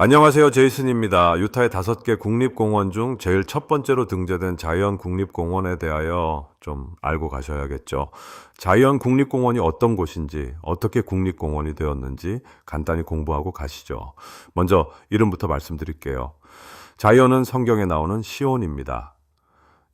안녕하세요. 제이슨입니다. 유타의 5개 국립공원 중 제일 첫 번째로 등재된 자이언 국립공원에 대하여 좀 알고 가셔야겠죠. 자이언 국립공원이 어떤 곳인지, 어떻게 국립공원이 되었는지 간단히 공부하고 가시죠. 먼저 이름부터 말씀드릴게요. 자이언은 성경에 나오는 시온입니다.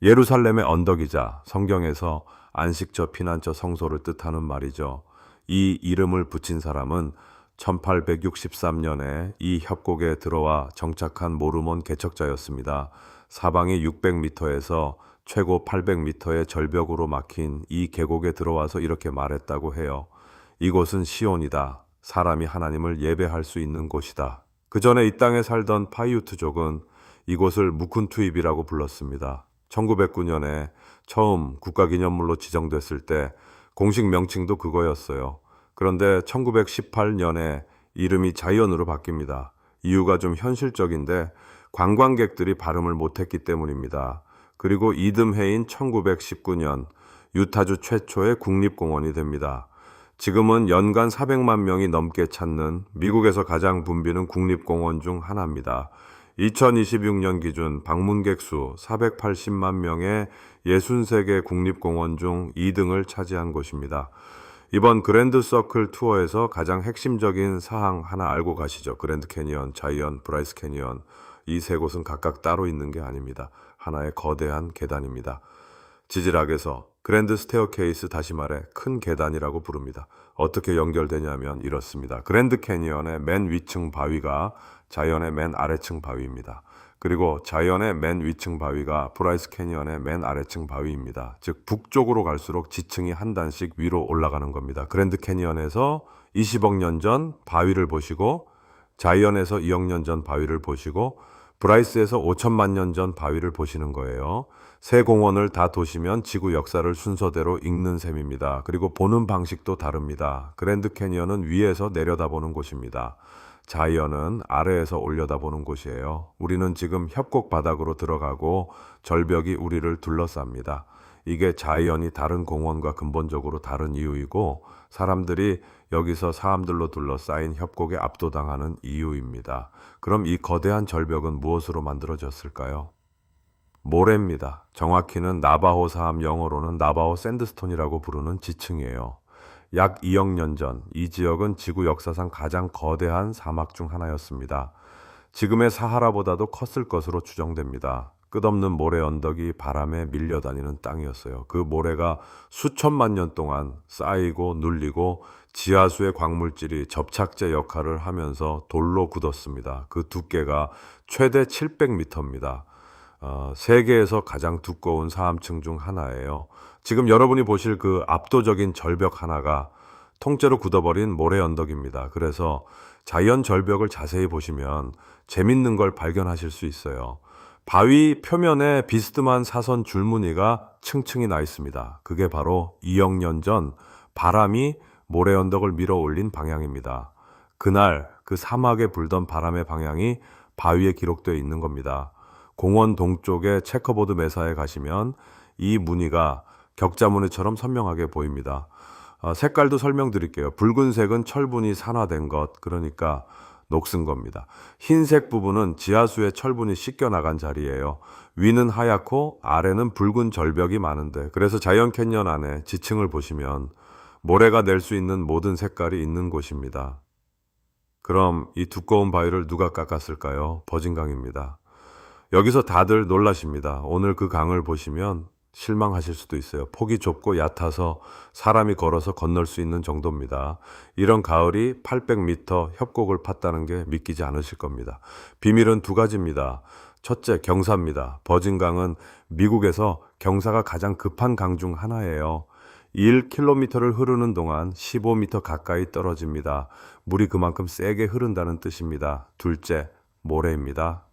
예루살렘의 언덕이자 성경에서 안식처, 피난처, 성소를 뜻하는 말이죠. 이 이름을 붙인 사람은 1863년에 이 협곡에 들어와 정착한 모르몬 개척자였습니다. 사방이 600m에서 최고 800m의 절벽으로 막힌 이 계곡에 들어와서 이렇게 말했다고 해요. 이곳은 시온이다. 사람이 하나님을 예배할 수 있는 곳이다. 그 전에 이 땅에 살던 파이우트족은 이곳을 무쿤투입이라고 불렀습니다. 1909년에 처음 국가기념물로 지정됐을 때 공식 명칭도 그거였어요. 그런데 1918년에 이름이 자이언으로 바뀝니다. 이유가 좀 현실적인데 관광객들이 발음을 못했기 때문입니다. 그리고 이듬해인 1919년 유타주 최초의 국립공원이 됩니다. 지금은 연간 400만 명이 넘게 찾는 미국에서 가장 붐비는 국립공원 중 하나입니다. 2026년 기준 방문객 수 480만 명의 63개 국립공원 중 2등을 차지한 곳입니다. 이번 그랜드 서클 투어에서 가장 핵심적인 사항 하나 알고 가시죠. 그랜드 캐니언, 자이언, 브라이스 캐니언. 이 세 곳은 각각 따로 있는 게 아닙니다. 하나의 거대한 계단입니다. 지질학에서 그랜드 스테어케이스, 다시 말해 큰 계단이라고 부릅니다. 어떻게 연결되냐면 이렇습니다. 그랜드 캐니언의 맨 위층 바위가 자이언의 맨 아래층 바위입니다. 그리고 자이언의 맨 위층 바위가 브라이스 캐니언의 맨 아래층 바위입니다. 즉 북쪽으로 갈수록 지층이 한 단씩 위로 올라가는 겁니다. 그랜드 캐니언에서 20억 년 전 바위를 보시고, 자이언에서 2억 년 전 바위를 보시고, 브라이스에서 5천만 년 전 바위를 보시는 거예요. 세 공원을 다 도시면 지구 역사를 순서대로 읽는 셈입니다. 그리고 보는 방식도 다릅니다. 그랜드 캐니언은 위에서 내려다보는 곳입니다. 자이언은 아래에서 올려다보는 곳이에요. 우리는 지금 협곡 바닥으로 들어가고 절벽이 우리를 둘러쌉니다. 이게 자이언이 다른 공원과 근본적으로 다른 이유이고, 사람들이 여기서 사람들로 둘러싸인 협곡에 압도당하는 이유입니다. 그럼 이 거대한 절벽은 무엇으로 만들어졌을까요? 모래입니다. 정확히는 나바호 사람, 영어로는 나바호 샌드스톤이라고 부르는 지층이에요. 약 2억 년 전 이 지역은 지구 역사상 가장 거대한 사막 중 하나였습니다. 지금의 사하라보다도 컸을 것으로 추정됩니다. 끝없는 모래 언덕이 바람에 밀려다니는 땅이었어요. 그 모래가 수천만 년 동안 쌓이고 눌리고 지하수의 광물질이 접착제 역할을 하면서 돌로 굳었습니다. 그 두께가 최대 700m입니다. 세계에서 가장 두꺼운 사암층 중 하나예요. 지금 여러분이 보실 그 압도적인 절벽 하나가 통째로 굳어버린 모래 언덕입니다. 그래서 자이언 절벽을 자세히 보시면 재밌는 걸 발견하실 수 있어요. 바위 표면에 비스듬한 사선 줄무늬가 층층이 나 있습니다. 그게 바로 2억 년 전 바람이 모래 언덕을 밀어 올린 방향입니다. 그날 그 사막에 불던 바람의 방향이 바위에 기록되어 있는 겁니다. 공원 동쪽의 체커보드 매사에 가시면 이 무늬가 격자무늬처럼 선명하게 보입니다. 색깔도 설명드릴게요. 붉은색은 철분이 산화된 것, 그러니까 녹슨 겁니다. 흰색 부분은 지하수의 철분이 씻겨나간 자리예요. 위는 하얗고 아래는 붉은 절벽이 많은데, 그래서 자이언 캐니언 안에 지층을 보시면 모래가 낼 수 있는 모든 색깔이 있는 곳입니다. 그럼 이 두꺼운 바위를 누가 깎았을까요? 버진강입니다. 여기서 다들 놀라십니다. 오늘 그 강을 보시면 실망하실 수도 있어요. 폭이 좁고 얕아서 사람이 걸어서 건널 수 있는 정도입니다. 이런 가을이 800m 협곡을 팠다는 게 믿기지 않으실 겁니다. 비밀은 두 가지입니다. 첫째, 경사입니다. 버진강은 미국에서 경사가 가장 급한 강 중 하나예요. 1km를 흐르는 동안 15m 가까이 떨어집니다. 물이 그만큼 세게 흐른다는 뜻입니다. 둘째, 모래입니다.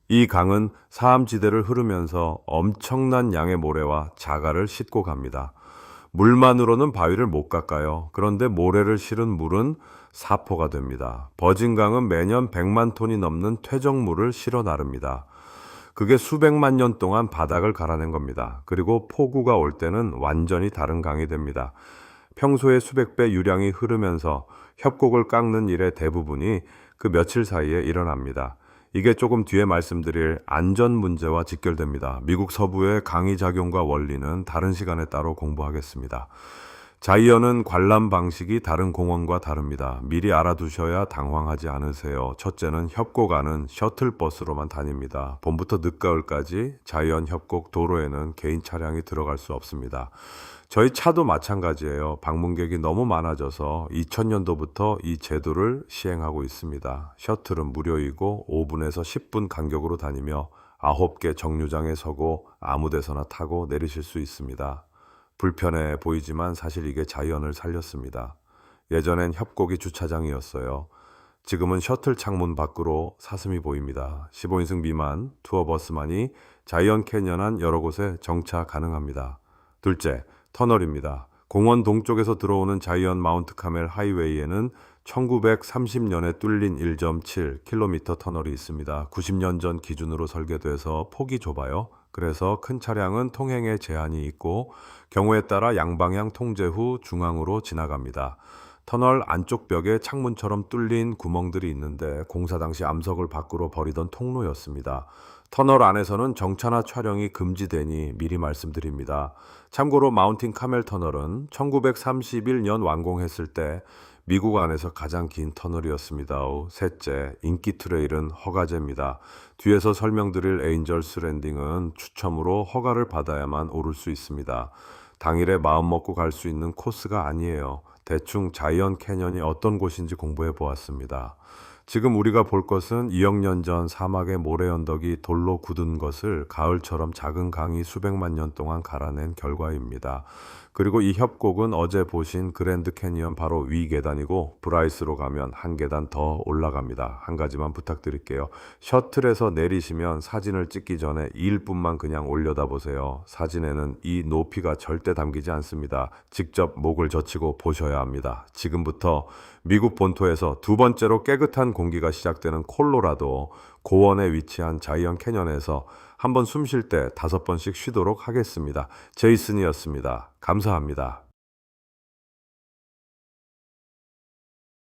이 강은 사암지대를 흐르면서 엄청난 양의 모래와 자갈을 싣고 갑니다. 물만으로는 바위를 못 깎아요. 그런데 모래를 실은 물은 사포가 됩니다. 버진강은 매년 100만 톤이 넘는 퇴적물을 실어 나릅니다. 그게 수백만 년 동안 바닥을 갈아낸 겁니다. 그리고 폭우가 올 때는 완전히 다른 강이 됩니다. 평소에 수백 배 유량이 흐르면서 협곡을 깎는 일의 대부분이 그 며칠 사이에 일어납니다. 이게 조금 뒤에 말씀드릴 안전 문제와 직결됩니다. 미국 서부의 강의 작용과 원리는 다른 시간에 따로 공부하겠습니다. 자이언은 관람 방식이 다른 공원과 다릅니다. 미리 알아두셔야 당황하지 않으세요. 첫째는 협곡안은 셔틀버스로만 다닙니다. 봄부터 늦가을까지 자이언 협곡 도로에는 개인 차량이 들어갈 수 없습니다. 저희 차도 마찬가지예요. 방문객이 너무 많아져서 2000년도부터 이 제도를 시행하고 있습니다. 셔틀은 무료이고 5분에서 10분 간격으로 다니며 9개 정류장에 서고 아무 데서나 타고 내리실 수 있습니다. 불편해 보이지만 사실 이게 자이언을 살렸습니다. 예전엔 협곡이 주차장이었어요. 지금은 셔틀 창문 밖으로 사슴이 보입니다. 15인승 미만 투어버스만이 자이언 캐년 안 여러 곳에 정차 가능합니다. 둘째, 터널입니다. 공원 동쪽에서 들어오는 자이언 마운트 카멜 하이웨이에는 1930년에 뚫린 1.7km 터널이 있습니다. 90년 전 기준으로 설계돼서 폭이 좁아요. 그래서 큰 차량은 통행에 제한이 있고 경우에 따라 양방향 통제 후 중앙으로 지나갑니다. 터널 안쪽 벽에 창문처럼 뚫린 구멍들이 있는데 공사 당시 암석을 밖으로 버리던 통로였습니다. 터널 안에서는 정차나 촬영이 금지되니 미리 말씀드립니다. 참고로 마운틴 카멜 터널은 1931년 완공했을 때 미국 안에서 가장 긴 터널이었습니다. 셋째, 인기 트레일은 허가제입니다. 뒤에서 설명드릴 에인절스 랜딩은 추첨으로 허가를 받아야만 오를 수 있습니다. 당일에 마음 먹고 갈 수 있는 코스가 아니에요. 대충 자이언 캐년이 어떤 곳인지 공부해 보았습니다. 지금 우리가 볼 것은 2억 년 전 사막의 모래 언덕이 돌로 굳은 것을 가을처럼 작은 강이 수백만 년 동안 갈아낸 결과입니다. 그리고 이 협곡은 어제 보신 그랜드 캐니언 바로 위 계단이고 브라이스로 가면 한 계단 더 올라갑니다. 한 가지만 부탁드릴게요. 셔틀에서 내리시면 사진을 찍기 전에 2일분만 그냥 올려다 보세요. 사진에는 이 높이가 절대 담기지 않습니다. 직접 목을 젖히고 보셔야 합니다. 지금부터 미국 본토에서 두 번째로 깨끗한 공기가 시작되는 콜로라도 고원에 위치한 자이언 캐년에서 한번 숨 쉴 때 5번씩 쉬도록 하겠습니다. 제이슨이었습니다. 감사합니다.